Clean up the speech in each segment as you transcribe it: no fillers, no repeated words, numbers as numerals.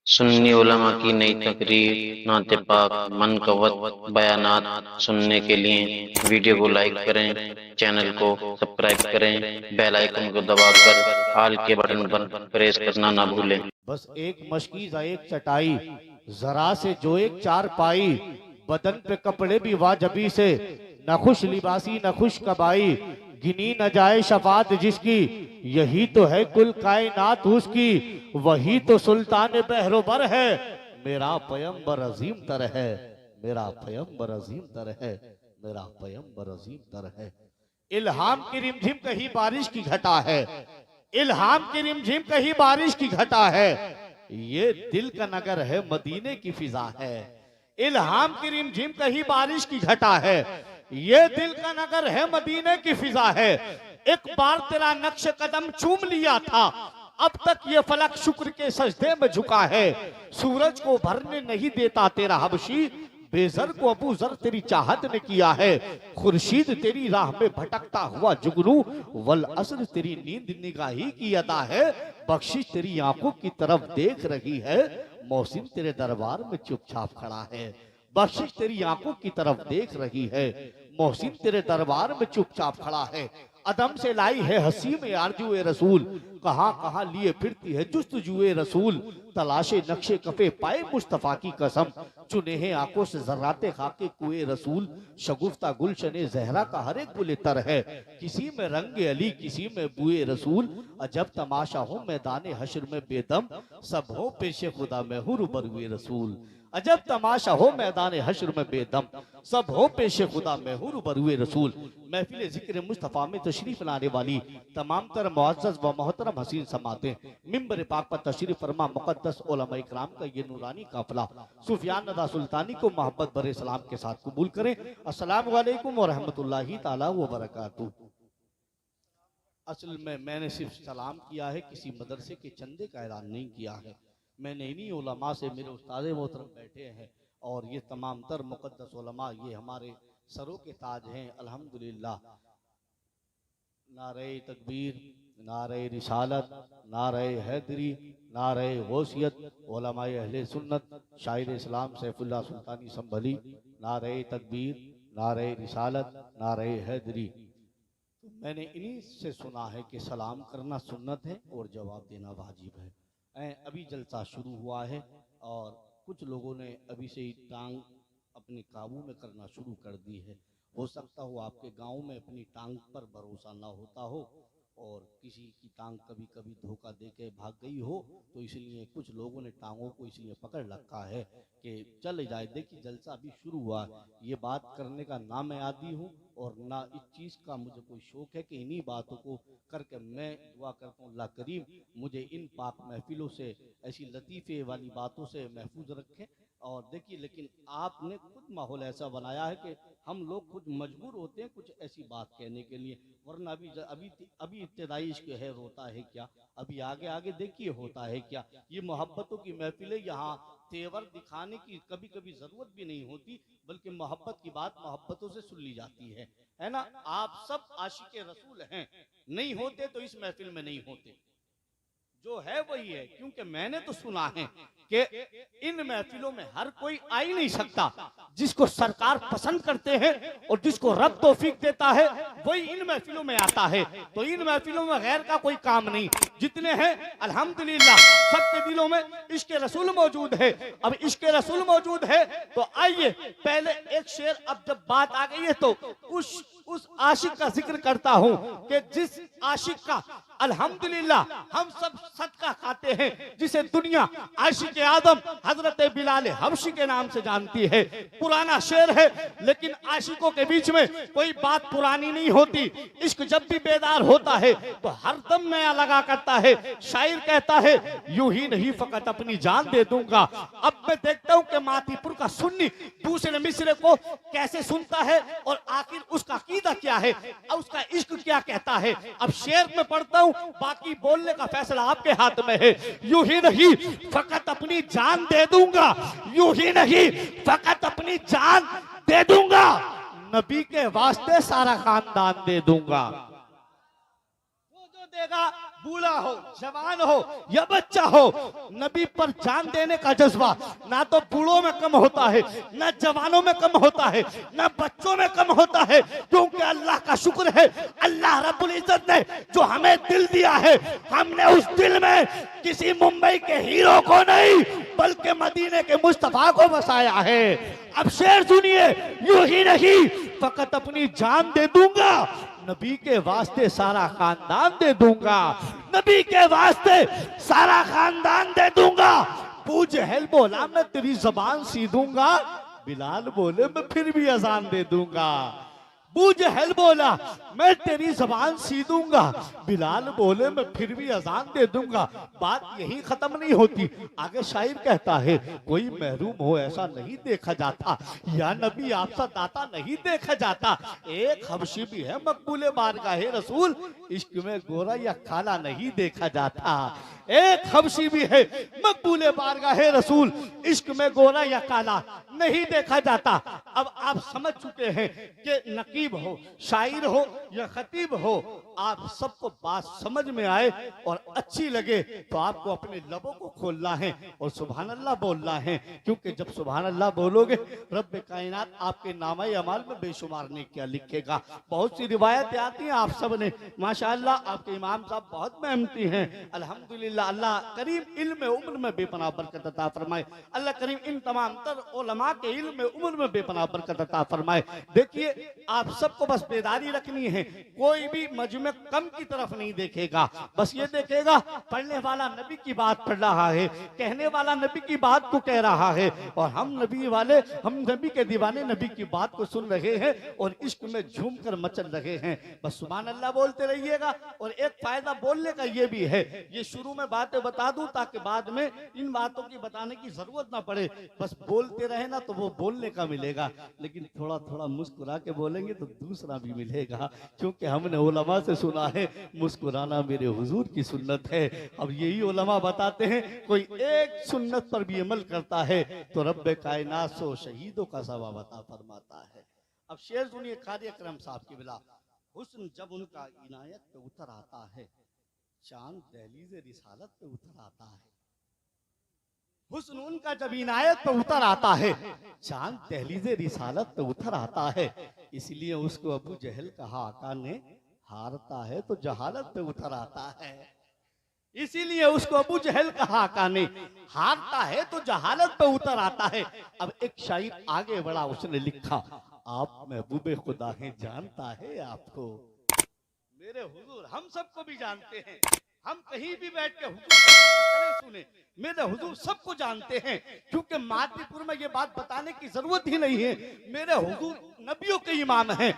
सुन्नी उलमा की नई तकरीर, नात पाक, मनकवत बयानात सुनने के लिए वीडियो को लाइक करें, चैनल को सब्सक्राइब करें, बेल आइकन को दबाकर ऑल के बटन पर प्रेस करना ना भूलें। बस एक मशकीज़ा एक चटाई, जरा से जो एक चार पाई, बदन पे कपड़े भी वाजबी से, न खुश लिबासी न खुश कबाई, गिनी न जाए शफात जिसकी, यही तो है कुल कायनात उसकी, वही तो सुल्तान बहरोबर है, मेरा पैगंबर अजीम तर है, मेरा पैगंबर अजीम तर है, मेरा पैगंबर अजीम तर है। इल्हाम की रिमझिम कहीं बारिश की घटा है, इल्हाम की रिमझिम कहीं बारिश की घटा है, ये दिल का नगर है मदीने की फिजा है। इल्हाम की रिमझिम कहीं बारिश की घटा है, ये दिल का नगर है मदीने की फिजा है। एक बार तेरा नक्श कदम चूम लिया था, अब तक ये फलक शुक्र के सजदे में झुका है। सूरज को भरने नहीं देता तेरा हबशी, बेजर को अबू जर तेरी चाहत ने किया है। खुर्शीद तेरी राह में भटकता हुआ जुगनू, वल असर तेरी नींद निगाही की अदा है। बख्शिश तेरी आंखों की तरफ देख रही है, मौसिम तेरे दरबार में चुपचाप खड़ा है। बख्शिश तेरी आंखों की तरफ देख रही है, मोहसिन तेरे दरबार में चुपचाप खड़ा है। अदम से लाई है हसी में आरजुए रसूल, कहां कहां लिए फिरती है जुस्तजुए रसूल। तलाशे नक्शे कफे पाए मुस्तफा की कसम, चुने हैं आंखों से जर्राते खाके कुए रसूल। शगुफ्ता गुलशने जहरा का हर एक गुले तर है, किसी में रंग अली किसी में बुए रसूल। अजब तमाशा हो मैदान हश्र में बेदम, सब हो पेशे खुदा में हूँ रूबरूए रसूल। अजब तमाशा हो मैदान हश्र में बेदम, सब हो पेशे खुदा में हूँ रूबरूए रसूल। महफिल जिक्र मुस्तफ़ा में तशरीफ लाने वाली तमाम तर मुअज़्ज़ज़ व मोहतरम हसीन समाते मिंबर पाक पर तशरीफ फरमा मुक़द्दस उलमा इकराम का ये नूरानी काफिला सुफियान नदा सुल्तानी को मोहब्बत भरे सलाम के साथ कबूल करें। अस्सलामु अलैकुम व रहमतुल्लाहि ताला व बरकातुहू। असल में मैंने सिर्फ सलाम किया है, किसी मदरसे के चंदे का ऐलान नहीं किया है। मैंने इन्हीं उलमा से, मेरे उस्ताद मोहतरम बैठे हैं और ये तमाम तर मुक़द्दस उलमा, ये हमारे सरों के ताज हैं अल्हम्दुलिल्लाह। नारे तकबीर, नारे रिसालत, नारे हैदरी, नारे गौसियत, उलमाए अहले सुन्नत, शायर इस्लाम सैफुल्लाह सुल्तानी संभली। नारे तकबीर, नारे रिसालत, नारे हैदरी। तो मैंने इन्हीं से सुना है कि सलाम करना सुन्नत है और जवाब देना वाजिब है। अभी जलसा शुरू हुआ है और कुछ लोगों ने अभी से ही टांग अपने काबू में करना शुरू कर दी है। हो सकता हो आपके गांव में अपनी टांग पर भरोसा ना होता हो और किसी की टांग कभी कभी धोखा दे के भाग गई हो, तो इसलिए कुछ लोगों ने टांगों को इसलिए पकड़ रखा है कि चल जाए। देखिए जलसा अभी शुरू हुआ, ये बात करने का ना मैं आदी हूँ और ना इस चीज़ का मुझे कोई शौक है कि इन्हीं बातों को करके मैं दुआ करता हूँ अल्लाह करीम मुझे इन पाक महफिलों से, ऐसी लतीफ़े वाली बातों से महफूज रखे। और देखिए लेकिन आपने खुद माहौल ऐसा बनाया है कि हम लोग खुद मजबूर होते हैं कुछ ऐसी बात कहने के लिए, वरना अभी इब्तिदाई इश्क है होता है क्या, अभी आगे आगे देखिए होता है क्या। ये मोहब्बतों की महफिलें, यहाँ तेवर दिखाने की कभी कभी जरूरत भी नहीं होती, बल्कि मोहब्बत की बात मोहब्बतों से सुन ली जाती है ना। आप सब आशिक रसूल हैं, नहीं होते तो इस महफिल में नहीं होते, जो है वही है। क्योंकि मैंने तो सुना है कि इन महफिलों में हर कोई आ ही नहीं सकता, जिसको सरकार पसंद करते हैं और जिसको रब तौफीक देता है वही इन महफिलों में आता है। तो इन महफिलों में गैर का कोई काम नहीं, जितने हैं अल्हम्दुलिल्लाह सबके दिलों में इश्क रसूल मौजूद है। अब इश्क रसूल मौजूद है तो आइए पहले एक शेर, अब जब बात आ गई है तो उस आशिक का जिक्र करता हूं कि जिस आशिक का अल्हम्दुलिल्लाह हम सब सदका खाते हैं, जिसे दुनिया आशिक आदम हजरत बिलाल हबशी के नाम से जानती है। पुराना शेर है लेकिन आशिकों के बीच में कोई बात पुरानी नहीं होती। इश्क जब भी बेदार होता है तो हरदम नया लगा करता है। शायर कहता है यूं ही नहीं फकत अपनी जान दे दूंगा। अब मैं देखता हूं कि मातीपुर का सुन्नी दूसरे मिसरे को कैसे सुनता है और आखिर उसका अकीदा क्या है और उसका इश्क क्या कहता है। अब शेर में पढ़ता हूं, बाकी बोलने का फैसला आपके हाथ में है। यूं ही नहीं फकत अपनी जान दे दूंगा, यूं ही नहीं फकत अपनी जान दे दूंगा, नबी के वास्ते सारा खानदान दे दूंगा। वो जो देगा बूढ़ा हो, जवान हो या बच्चा हो, नबी पर जान देने का जज्बा ना तो बूढ़ों में कम होता है, ना जवानों में कम होता है, ना बच्चों में कम होता है। क्योंकि अल्लाह का शुक्र है, अल्लाह रब्बुल इज्जत ने जो हमें दिल दिया है, हमने उस दिल में किसी मुंबई के हीरो को नहीं बल्कि मदीने के मुस्तफा को बसाया है। अब शेर सुनिए, यूं ही नहीं फकत अपनी जान दे दूंगा, नबी के वास्ते सारा खानदान दे दूंगा, नबी के वास्ते सारा खानदान दे दूंगा। अबू जहल बोला मैं तेरी जबान सीधूंगा, बिलाल बोले मैं फिर भी अजान दे दूंगा। अबू जहल बोला मैं तेरी जबान सीधूंगा, बिलाल बोले मैं फिर भी अजान दे दूंगा। बात यही खत्म नहीं होती, आगे शायर कहता है कोई महरूम हो ऐसा नहीं देखा जाता, या नबी आपसा दाता नहीं देखा जाता। एक हबशी भी है मकबूले बारगाहे रसूल, इश्क में गोरा या काला नहीं देखा जाता। एक हबशी भी है मकबूले बारगाहे रसूल, इश्क में गोरा या काला नहीं देखा जाता। अब आप समझ चुके हैं कि नकीब हो, शायर हो या खतीब हो, आप सबको बात समझ में आए और अच्छी लगे तो आपको अपने लबों को खोलना है और सुभान अल्लाह बोलना है। क्योंकि जब सुभान अल्लाह बोलोगे रब्बे कायनात आपके नामे अमाल में बेशुमार नेकियां लिखेगा। बहुत सी रिवायतें आती हैं, आप सब ने माशाअल्लाह, आपके इमाम साहब बहुत मेहनती हैं अल्हम्दुलिल्लाह। अल्लाह करीम इल्म उम्र में बेपनाह बरकत अता फरमाए, अल्लाह करीम इन तमाम तर उलमा के इल्म उम्र में बेपनाह बरकत अता फरमाए। देखिए आप सबको बस बेदारी रखनी है, कोई भी मजमे कम की तरफ नहीं देखेगा, बस ये देखेगा पढ़ने वाला नबी की बात पढ़ रहा है, कहने वाला नबी की बात को कह रहा है, और हम नबी वाले, हम नबी के दीवाने नबी की बात को सुन रहे हैं और इश्क में झूम कर मचल रहे हैं। बस सुभान अल्लाह बोलते रहिएगा। और एक फायदा बोलने का ये भी है, ये शुरू में बातें बता दूं ताकि बाद में इन बातों की बताने की जरूरत ना पड़े, बस बोलते रहे ना तो वो बोलने का मिलेगा, लेकिन थोड़ा थोड़ा मुस्कुरा के बोलेंगे तो दूसरा भी मिलेगा। क्योंकि हमने उलमा से सुना है मुस्कुराना मेरे हुजूर की सुन्नत है। अब यही उलमा बताते हैं कोई एक सुन्नत पर भी अमल करता है तो रब्बे कायनात सो शहीदों का सवाब अता फरमाता है। अब शेर सुनिए कारी अकरम साहब की बिला, हुस्न जब उनका इनायत पे उतर आता है, चांद दहलीज रिसालत पे उतर आता है। हुस्न उनका जब इनायत पे उतर आता है, चांद दहलीज रिसालत पे उतर आता है। इसलिए उसको अबू जहल कहा आका ने, हारता है तो जहालत पे उतर आता है। इसीलिए उसको अबू जहल कहा आका ने, हारता है तो जहालत पे उतर आता है। अब एक शायर आगे बढ़ा, उसने लिखा आप महबूबे खुदा हैं, जानता है आपको मेरे हुजूर, हम सबको भी जानते हैं, हम कहीं भी बैठ के हुजूर करें सुने, मेरे हुजूर सबको जानते हैं। क्योंकि मादीपुर में ये बात बताने की जरूरत ही नहीं है, मेरे हुजूर नबियों के इमाम हैं,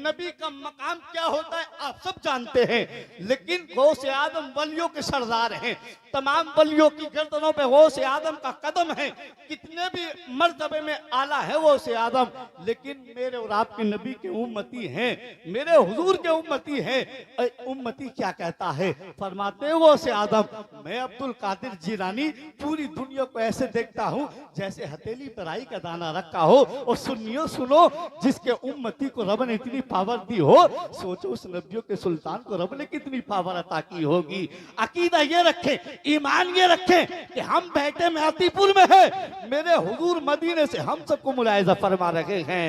नबी का मकाम क्या होता है आप सब जानते हैं। लेकिन गौसे आदम वलियों के सरदार हैं, तमाम वलियों की गर्दनों पे गौसे आदम का कदम है, कितने भी मर्तबे में आला है गौसे आदम, लेकिन मेरे और आपके नबी के उम्मती हैं, मेरे हुजूर के उम्मती हैं। उम्मती क्या कहता है, फरमाते हैं गौसे आदम, मैं अब्दुल कादिर जिलानी पूरी दुनिया को ऐसे देखता हूँ जैसे हथेली पर राई का दाना रखा हो। और सुनियो सुनो, जिसके उम्मती को रब ने इतनी पावर दी हो, सोचो उस नबियों के सुल्तान को रब ने कितनी पावर अता की होगी। अकीदा ये रखें, ईमान ये रखें कि हम बैठे महतीपुर में है, मेरे हुजूर मदीने से हम सबको मुलायजा फरमा रहे हैं।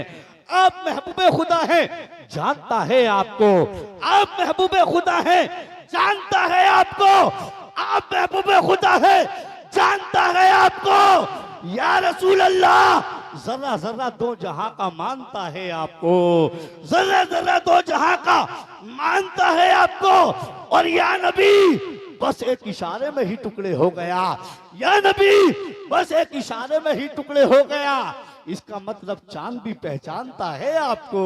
आप महबूबे खुदा हैं, जानता है आपको, आप महबूबे खुदा हैं, जानता है आपको, आप महबूबे खुदा है, जानता है आपको। या रसूल अल्लाह, जरा जरा दो जहां का मानता है आपको, जरा जरा दो जहां का मानता है आपको। और या नबी बस एक इशारे में ही टुकड़े हो गया, या नबी बस एक इशारे में ही टुकड़े हो गया। इसका मतलब चांद भी पहचानता है आपको,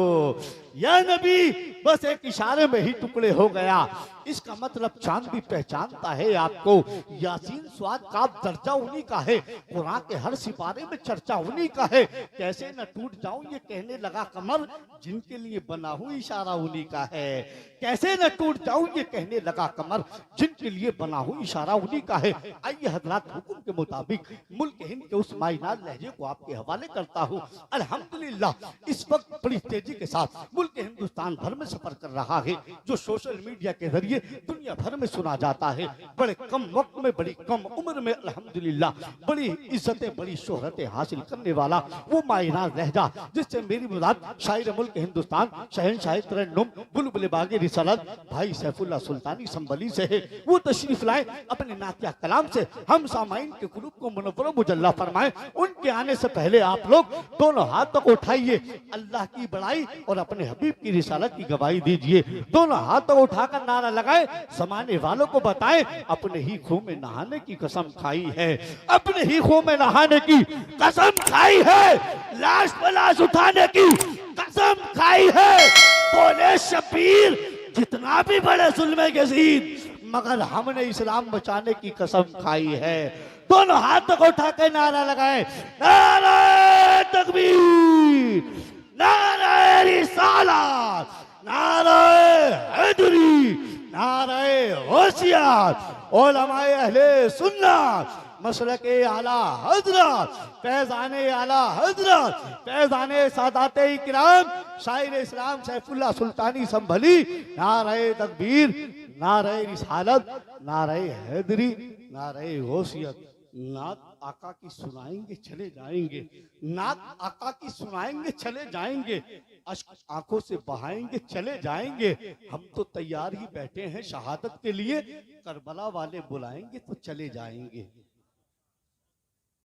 या नबी बस एक इशारे में ही टुकड़े हो गया। इसका मतलब चांद भी पहचानता है आपको। यासीन स्वाद का दर्जा उन्हीं का है, कुरान के हर सिपारे में चर्चा उन्हीं का है। कैसे न टूट जाऊं ये कहने लगा कमर, जिनके लिए बना हुआ इशारा उन्हीं का है। कैसे न टूट जाऊं ये कहने लगा कमर, जिनके लिए बना हुआ इशारा उन्हीं का है। आइए हजरात, हुक्म के मुताबिक मुल्क हिंद के उस मायनाज लहजे को आपके हवाले कर करता हूँ। अल्हम्दुलिल्लाह इस वक्त बड़ी तेजी के साथ मुल्क हिंदुस्तान भर में सफर कर रहा है, जो सोशल मीडिया के जरिए दुनिया भर में सुना जाता है। बड़े कम वक्त में, बड़ी कम उम्र में अल्हम्दुलिल्लाह बड़ी इज्जतें, बड़ी शोहरतें हासिल करने वाला वो मायनाज लहजा जिससे मेरी मुराद शायर मुल्क हिंदुस्तान, शहंशाह तरन्नुम, बुलबुल बागी रिसालत भाई सैफुल्लाह सुल्तानी संभली से है। वो तशरीफ लाए, अपने नातिया कलाम से हम सामाइन के कुलूब को मुनव्वर मुजल्ला फरमाए। उनके आने से पहले आप लोग दोनों हाथ तक उठाइए, अल्लाह की बड़ाई और अपने हबीब की रिसालत की गवाही दीजिए। दोनों हाथ तक उठाकर नारा लगाए, जमाने वालों को बताएं अपने ही खूह में नहाने की कसम खाई है, अपने ही खूह में नहाने की कसम खाई है, लाश पर लाश उठाने की कसम खाई है। बोले शबीर जितना भी बड़े जुल्मे के जीत, मगर हमने इस्लाम बचाने की कसम खाई है। दोनों हाथ तक उठा के नारा लगाए, नारे तकबीर, नारे रिसालत, नारे हैदरी, नारे होशियात, उलमाए अहले सुन्नत, मसलके आला हजरत, फैज़ाने आला हजरत, फैज़ाने सादाते इकराम, शायर इस्लाम सैफुल्लाह सुल्तानी संभली, नारे तकबीर, नारे रिसालत, नारे हैदरी, नारे होशियत। नात आका की सुनाएंगे चले जाएंगे, नात आका की सुनाएंगे चले जाएंगे, अश्क आंखों से बहाएंगे चले जाएंगे। हम तो तैयार ही बैठे हैं शहादत के लिए, करबला वाले बुलाएंगे तो चले जाएंगे।